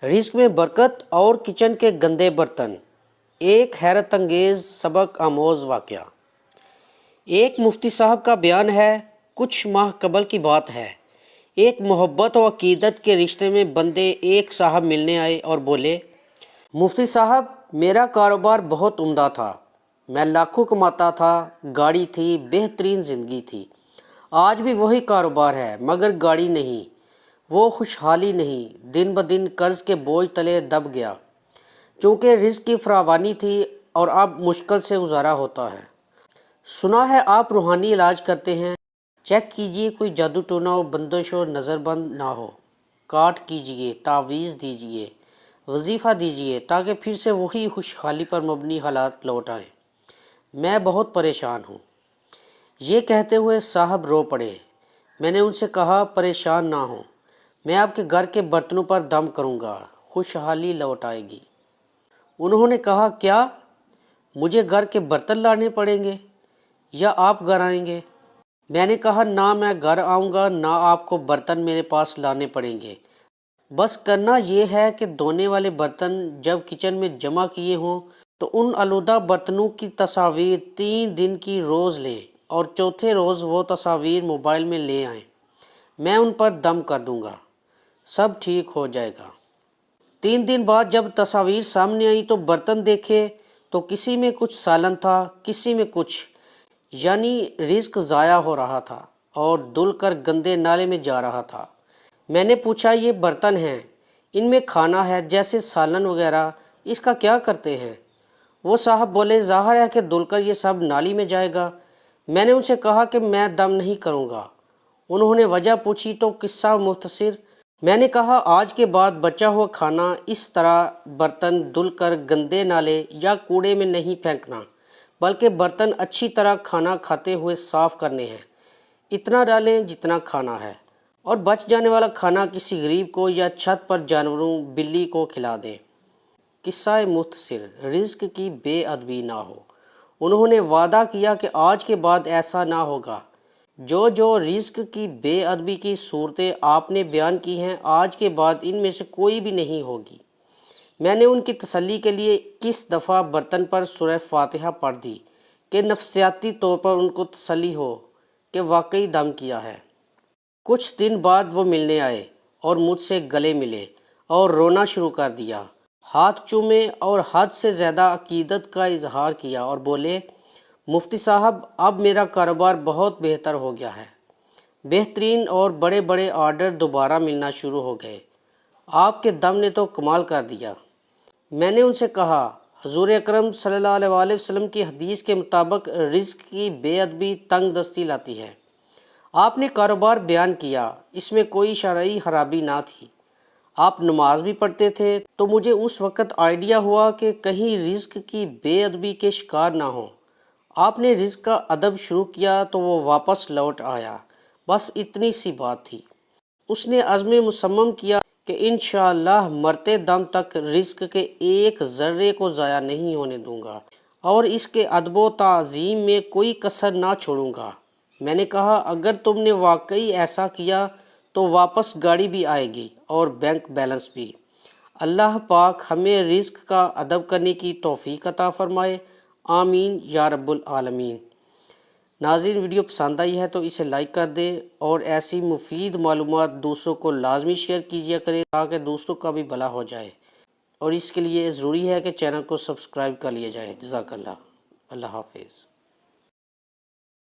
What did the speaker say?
رزق میں برکت اور کچن کے گندے برتن، ایک حیرت انگیز سبق آموز واقعہ۔ ایک مفتی صاحب کا بیان ہے، کچھ ماہ قبل کی بات ہے۔ ایک محبت و عقیدت کے رشتے میں بندے ایک صاحب ملنے آئے اور بولے، مفتی صاحب میرا کاروبار بہت عمدہ تھا، میں لاکھوں کماتا تھا، گاڑی تھی، بہترین زندگی تھی۔ آج بھی وہی کاروبار ہے مگر گاڑی نہیں، وہ خوشحالی نہیں، دن بدن قرض کے بوجھ تلے دب گیا۔ چونکہ رزق کی فراوانی تھی اور اب مشکل سے گزارا ہوتا ہے۔ سنا ہے آپ روحانی علاج کرتے ہیں، چیک کیجئے کوئی جادو ٹونا و بندش و نظر بند نہ ہو۔ کاٹ کیجئے، تعویذ دیجئے، وظیفہ دیجئے تاکہ پھر سے وہی خوشحالی پر مبنی حالات لوٹ آئیں۔ میں بہت پریشان ہوں۔ یہ کہتے ہوئے صاحب رو پڑے۔ میں نے ان سے کہا، پریشان نہ ہوں، میں آپ کے گھر کے برتنوں پر دم کروں گا، خوشحالی لوٹ آئے گی۔ انہوں نے کہا، کیا مجھے گھر کے برتن لانے پڑیں گے یا آپ گھر آئیں گے؟ میں نے کہا، نہ میں گھر آؤں گا نہ آپ کو برتن میرے پاس لانے پڑیں گے۔ بس کرنا یہ ہے کہ دھونے والے برتن جب کچن میں جمع کیے ہوں تو ان آلودہ برتنوں کی تصاویر 3 دن کی روز لیں اور چوتھے روز وہ تصاویر موبائل میں لے آئیں۔ میں ان پر دم کر دوں گا، سب ٹھیک ہو جائے گا۔ 3 دن بعد جب تصاویر سامنے آئیں تو برتن دیکھے تو کسی میں کچھ سالن تھا، کسی میں کچھ، یعنی رزق ضائع ہو رہا تھا اور دھل کر گندے نالے میں جا رہا تھا۔ میں نے پوچھا، یہ برتن ہیں، ان میں کھانا ہے جیسے سالن وغیرہ، اس کا کیا کرتے ہیں؟ وہ صاحب بولے، ظاہر ہے کہ دھل کر یہ سب نالی میں جائے گا۔ میں نے ان سے کہا کہ میں دم نہیں کروں گا۔ انہوں نے وجہ پوچھی تو قصہ مختصر۔ میں نے کہا، آج کے بعد بچا ہوا کھانا اس طرح برتن دھل کر گندے نالے یا کوڑے میں نہیں پھینکنا، بلکہ برتن اچھی طرح کھانا کھاتے ہوئے صاف کرنے ہیں، اتنا ڈالیں جتنا کھانا ہے، اور بچ جانے والا کھانا کسی غریب کو یا چھت پر جانوروں بلی کو کھلا دیں۔ قصہ مختصر، رزق کی بے ادبی نہ ہو۔ انہوں نے وعدہ کیا کہ آج کے بعد ایسا نہ ہوگا۔ جو رزق کی بے ادبی کی صورتیں آپ نے بیان کی ہیں، آج کے بعد ان میں سے کوئی بھی نہیں ہوگی۔ میں نے ان کی تسلی کے لیے 21 دفعہ برتن پر سورہ فاتحہ پڑھ دی کہ نفسیاتی طور پر ان کو تسلی ہو کہ واقعی دم کیا ہے۔ کچھ دن بعد وہ ملنے آئے اور مجھ سے گلے ملے اور رونا شروع کر دیا، ہاتھ چومے اور حد سے زیادہ عقیدت کا اظہار کیا اور بولے، مفتی صاحب اب میرا کاروبار بہت بہتر ہو گیا ہے، بہترین اور بڑے بڑے آرڈر دوبارہ ملنا شروع ہو گئے، آپ کے دم نے تو کمال کر دیا۔ میں نے ان سے کہا، حضور اکرم صلی اللہ علیہ وآلہ وسلم کی حدیث کے مطابق رزق کی بے ادبی تنگ دستی لاتی ہے۔ آپ نے کاروبار بیان کیا، اس میں کوئی شرعی خرابی نہ تھی، آپ نماز بھی پڑھتے تھے، تو مجھے اس وقت آئیڈیا ہوا کہ کہیں رزق کی بے ادبی کے شکار نہ ہوں۔ آپ نے رزق کا ادب شروع کیا تو وہ واپس لوٹ آیا، بس اتنی سی بات تھی۔ اس نے عزم مصمم کیا کہ انشاءاللہ مرتے دم تک رزق کے ایک ذرے کو ضائع نہیں ہونے دوں گا اور اس کے ادب و تعظیم میں کوئی کسر نہ چھوڑوں گا۔ میں نے کہا، اگر تم نے واقعی ایسا کیا تو واپس گاڑی بھی آئے گی اور بینک بیلنس بھی۔ اللہ پاک ہمیں رزق کا ادب کرنے کی توفیق عطا فرمائے، آمین یا رب العالمین۔ ناظرین، ویڈیو پسند آئی ہے تو اسے لائک کر دیں اور ایسی مفید معلومات دوسروں کو لازمی شیئر کیجیا کریں تاکہ دوسروں کا بھی بھلا ہو جائے، اور اس کے لیے ضروری ہے کہ چینل کو سبسکرائب کر لیا جائے۔ جزاک اللہ، اللہ حافظ۔